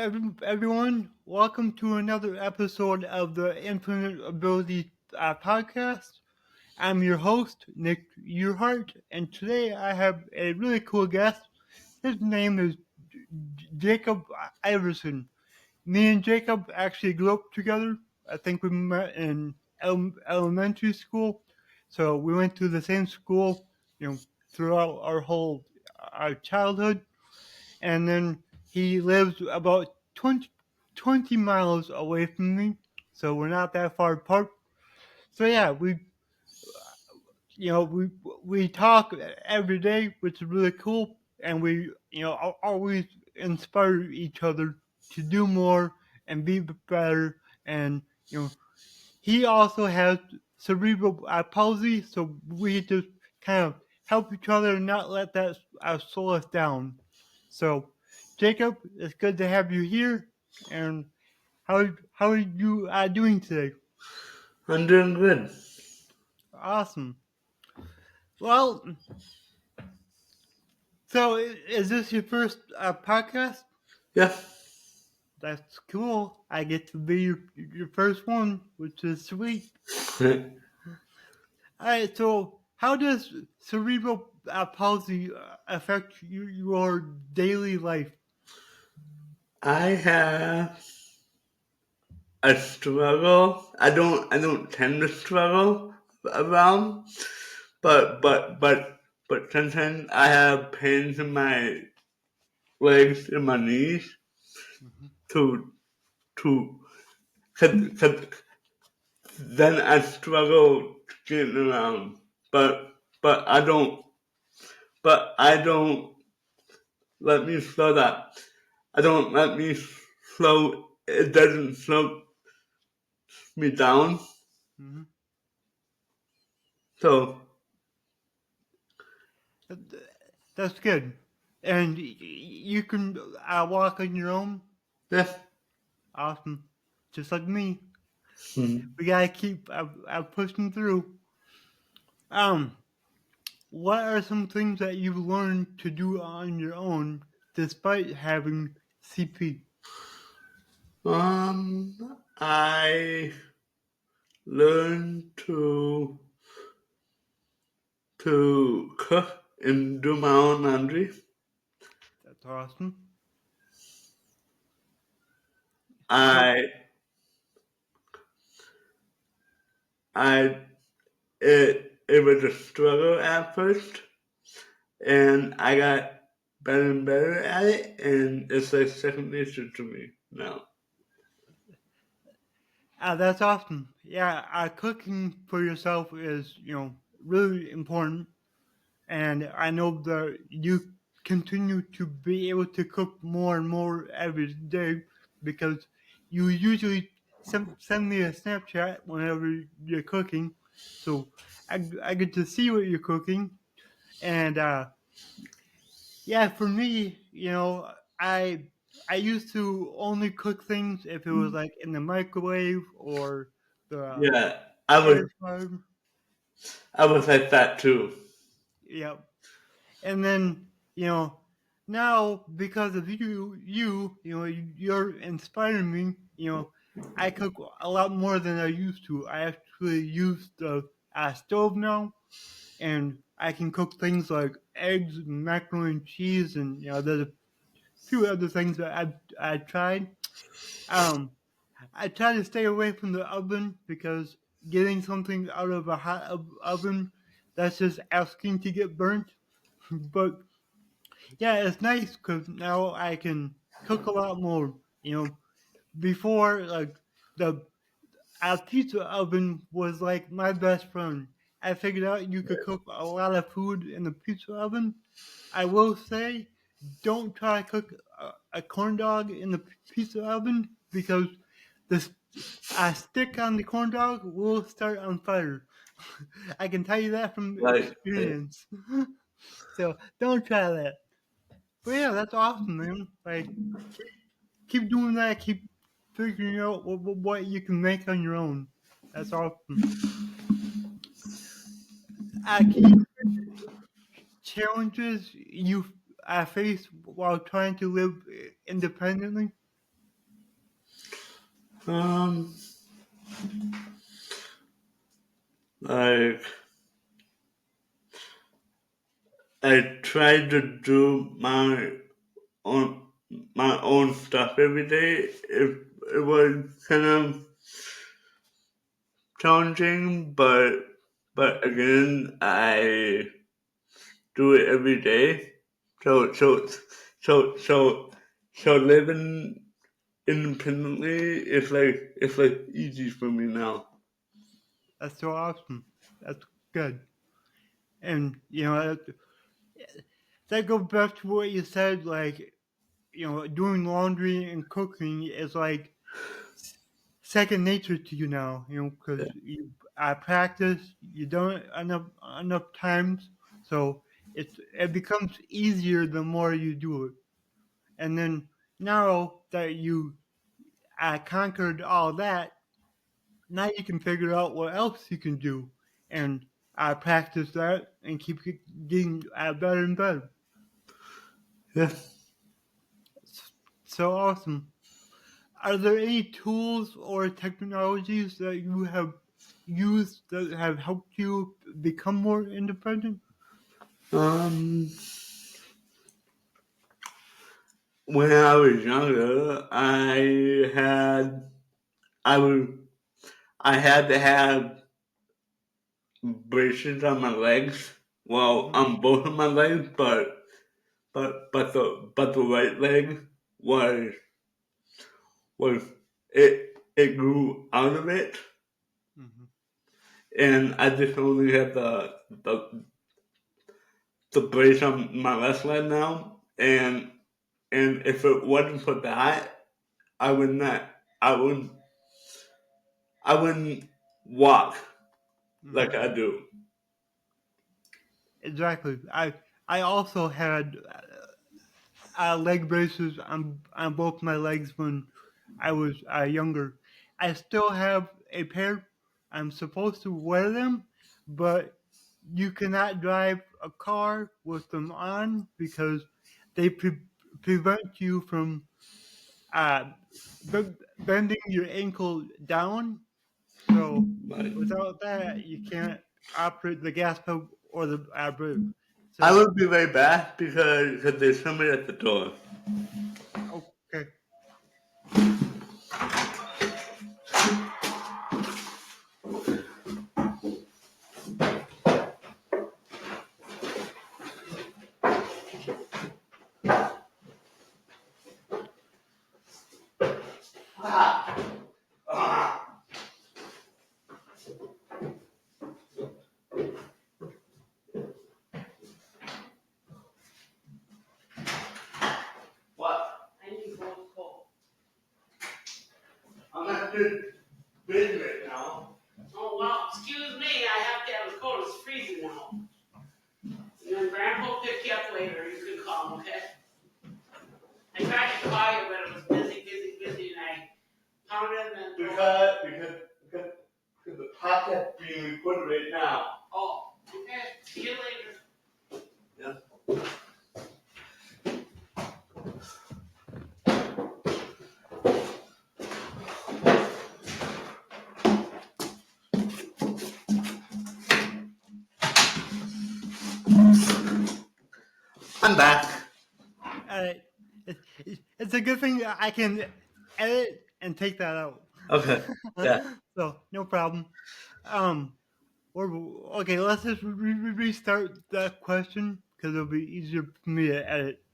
everyone. Welcome to another episode of the Infinite Ability podcast. I'm your host, Nick Yerhart, and today I have a really cool guest. His name is Jacob Iverson. Me and Jacob actually grew up together. I think we met in elementary school, so we went to the same school, throughout our childhood. And then he lives about 20 miles away from me, so we're not that far apart. So yeah, we talk every day, which is really cool, and we always inspire each other to do more and be better. And he also has cerebral palsy, so we just kind of help each other and not let that slow us down. So, Jacob, it's good to have you here. And how are you doing today? I'm doing good. Awesome. Well, so is this your first podcast? Yeah. That's cool. I get to be your first one, which is sweet. All right. So, how does cerebral palsy affect your daily life? I have a struggle. I don't tend to struggle around, but sometimes I have pains in my legs and my knees Mhm. to to cause then I struggle getting around. But I don't let me slow that. I don't let me slow. It doesn't slow me down. Mhm. So That's good. And you can walk on your own. yeah. Awesome. Just like me. Hmm. We gotta keep pushing through. Um, what are some things that you've learned to do on your own despite having CP? I learned to cook and do my own laundry. That's awesome. How? I I it was a struggle at first, and I got better and better at it, and it's like second nature to me now. That's awesome. Yeah, cooking for yourself is really important, and I know that you continue to be able to cook more and more every day because you usually send me a Snapchat whenever you're cooking, so I get to see what you're cooking, and yeah, for me, I used to only cook things if it was like in the microwave or the Yeah, I air was fryer. I was like that too. Yep. And then, now because of you're inspiring me. I cook a lot more than I used to. I actually use the stove now, and I can cook things like eggs, macaroni and cheese, and there's a few other things that I tried. Um, I try to stay away from the oven because getting something out of a hot oven, that's just asking to get burnt. But yeah, it's nice because now I can cook a lot more. Before, like, the pizza oven was like my best friend. I figured out you could cook a lot of food in the pizza oven. I will say, don't try to cook a corn dog in the pizza oven because the stick on the corn dog will start on fire. I can tell you that from Like, experience. So don't try that. But yeah, that's awesome, man. Like, keep doing that. Keep figuring out what you can make on your own. That's awesome. Can you challenges you face while trying to live independently? Um, like I try to do own my own stuff every day. It was kind of challenging, but again, I do it every day. So so so so so living independently is like easy for me now. That's so awesome. That's good. And that goes back to what you said. Like doing laundry and cooking is like second nature to you now. Because you I practice. You done it enough times, so it becomes easier the more you do it. And then now that you conquered all that, now you can figure out what else you can do, and I practice that and keep getting better and better. Yeah. So awesome. Are there any tools or technologies that you have used that have helped you become more independent? Um, when I was younger, I was I had to have braces on my legs. Well, Mm-hmm. on both of my legs, but the right leg was it grew out of it, Mm-hmm. and I just only had the brace on my left leg now, and if it wasn't for that, I would not I wouldn't walk Mm-hmm. like I do. Exactly. I also had leg braces on both my legs when I was younger. I still have a pair. I'm supposed to wear them, but you cannot drive a car with them on because they prevent you from uh, bending your ankle down. So Like, without that, you can't operate the gas pedal or the brake. I So would be right back because there's somebody at the door. okay. What? I need to go cold. I'm not good busy right now. Oh, well, excuse me, I have to have a coat, it's freezing now. And then Grandpa will pick you up later, you can call, okay? I tried to call you, but it was busy, and I pounded and then. Because the podcast being recorded right now. Oh, okay, see you later. Yeah. I'm back. Uh, it's a good thing that I can edit and take that out. Okay. Yeah. So no problem. Um, okay. Let's just restart that question because it'll be easier for me to edit.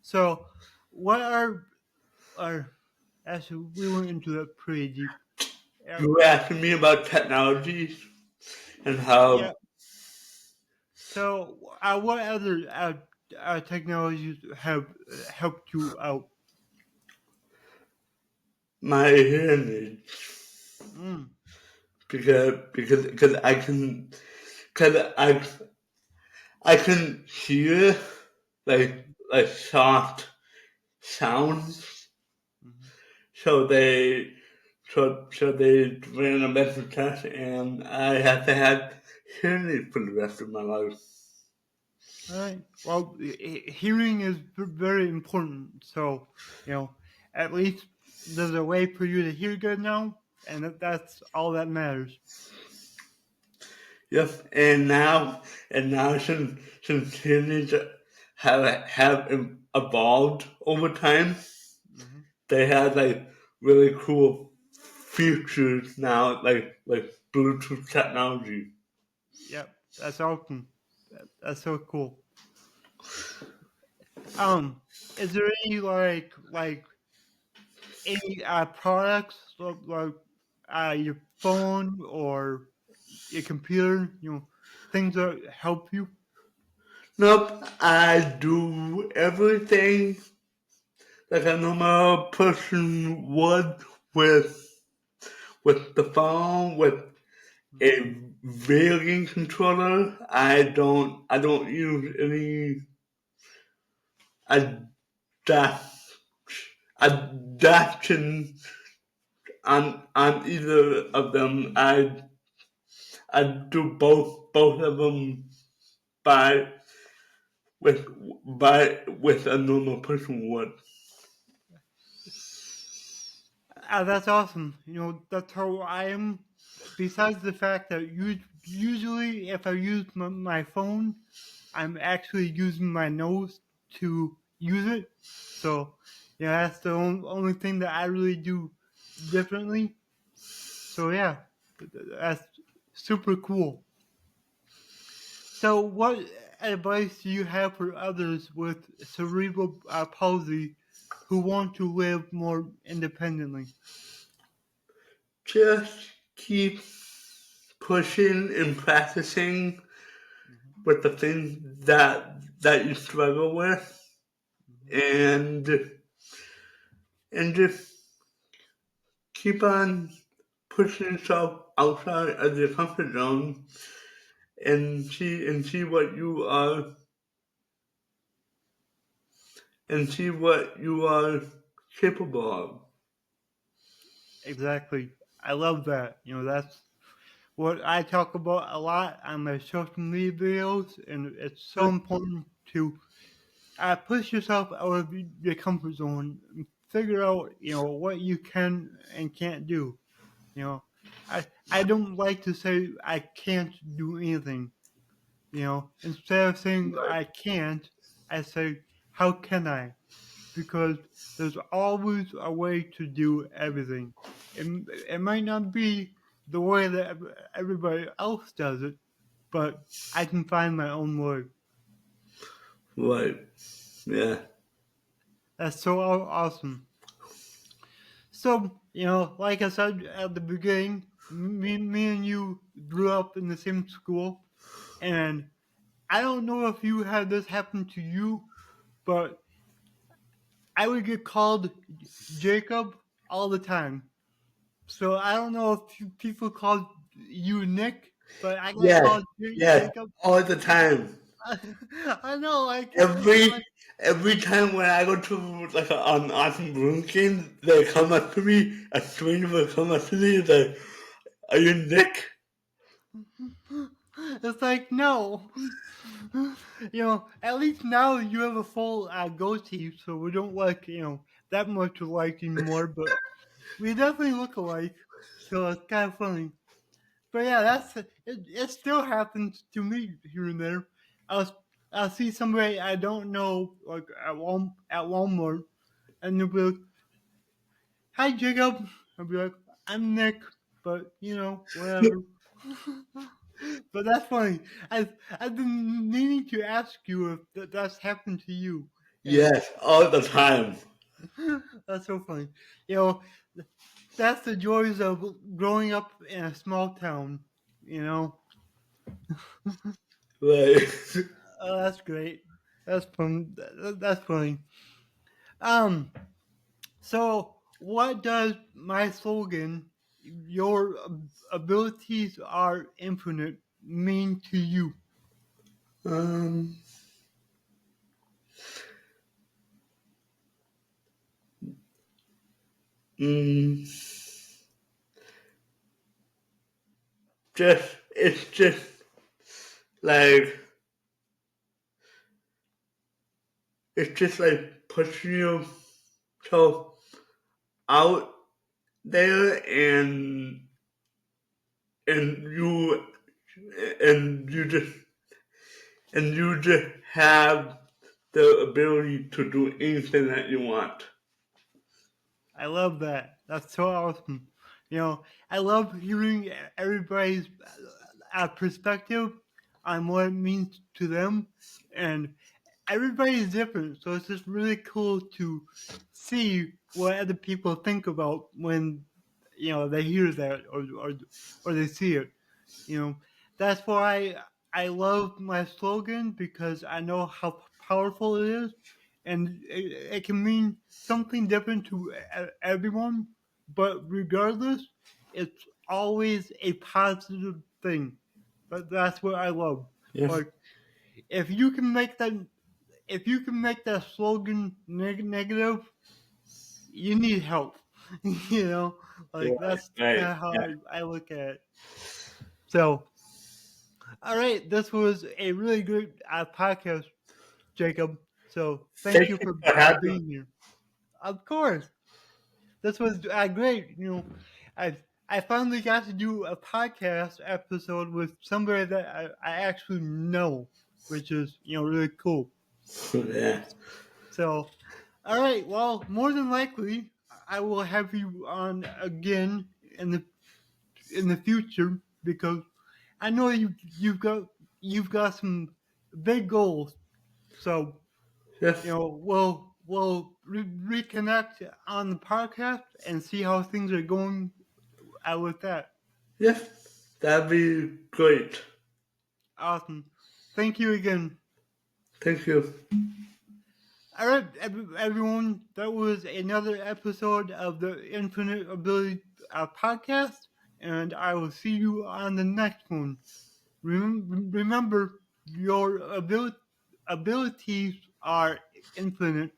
So, what are actually we went into that pretty deep. You Yeah, were asking me about technology and yeah. how So, what other technologies have helped you out? my hearing aids Mm, because because I can hear like soft sounds. mhm. So they ran a mental test, and I have to have hearing aids for the rest of my life. All right. Well, hearing is very important. So, you know, at least. there's a way for you to hear good now, and that's all that matters. Yep. And now since hearings have evolved over time, Mm-hmm. they have like really cool features now, like Bluetooth technology. Yep, that's awesome. That's so cool. Is there any like any products like your phone or your computer, things that help you? Nope, I do everything like a normal person would with the phone, with a varying controller. I don't use any adapt adaptation on either of them. I do both of them by with a normal person would. That's awesome. That's how I am. Besides the fact that usually if I use my phone, I'm actually using my nose to use it. So, that's the only thing that I really do differently. So, yeah, that's super cool. So, what advice do you have for others with cerebral palsy who want to live more independently? Just keep pushing and practicing Mhm, with the things that you struggle with, mhm. and just keep on pushing yourself outside of your comfort zone and see what you are capable of. Exactly. I love that. That's what I talk about a lot on my social media videos, and it's so important to push yourself out of your comfort zone, and figure out what you can and can't do. You know, I don't like to say I can't do anything. Instead of saying Right. I can't, I say how can I? Because there's always a way to do everything. It, it might not be the way that everybody else does it, but I can find my own way. Right. Yeah. That's so awesome. So, like I said at the beginning, me and you grew up in the same school, and I don't know if you had this happen to you, but I would get called Jacob all the time. So I don't know if people called you Nick, but I got Yes. called Yes. Jacob. All the time. I know, like, Every like every time when I go to like an awesome room game, they come up to me. A stranger will come up to me. Like, "Are you Nick?" it's like no. At least now you have a full goatee, so we don't look, that much alike anymore. But we definitely look alike, so it's kind of funny. But yeah, it still happens to me here and there. I'll I'll see somebody I don't know like at Walmart, and they'll be like, "Hi, Jacob." I'll be like, "I'm Nick," but whatever. But that's funny. I've been meaning to ask you if that's happened to you, and Yes, all the time. that's so funny. You know, that's the joys of growing up in a small town. You know, Like, that's great. That's fun. That's funny. Um. So, what does my slogan, "Your abilities are infinite," mean to you? um, mm, it's just like it's just like pushing yourself out there, and you and you just and you just have the ability to do anything that you want. I love that. That's so awesome. I love hearing everybody's perspective on what it means to them, and everybody's different. So it's just really cool to see what other people think about when they hear that or they see it. That's why I love my slogan, because I know how powerful it is, and it can mean something different to everyone. But regardless, it's always a positive thing. But that's what I love. Yes. Like, if you can make that, if you can make that slogan negative, you need help. you know, like Right. that's Right. kind of how Yeah. I look at it. So, all right, this was a really good podcast, Jacob. So thank Thank you you for for having me. being here. Of course, this was great. I finally got to do a podcast episode with somebody that I actually know, which is really cool. Yeah. So, all right, well, more than likely, I will have you on again in the future, because I know you've got some big goals. So Yes. we'll reconnect on the podcast and see how things are going out with that. Yes. That'd be great. Awesome. Thank you again. Thank you. All right, everyone. That was another episode of the Infinite Ability podcast, and I will see you on the next one. Remember, your abilities are infinite.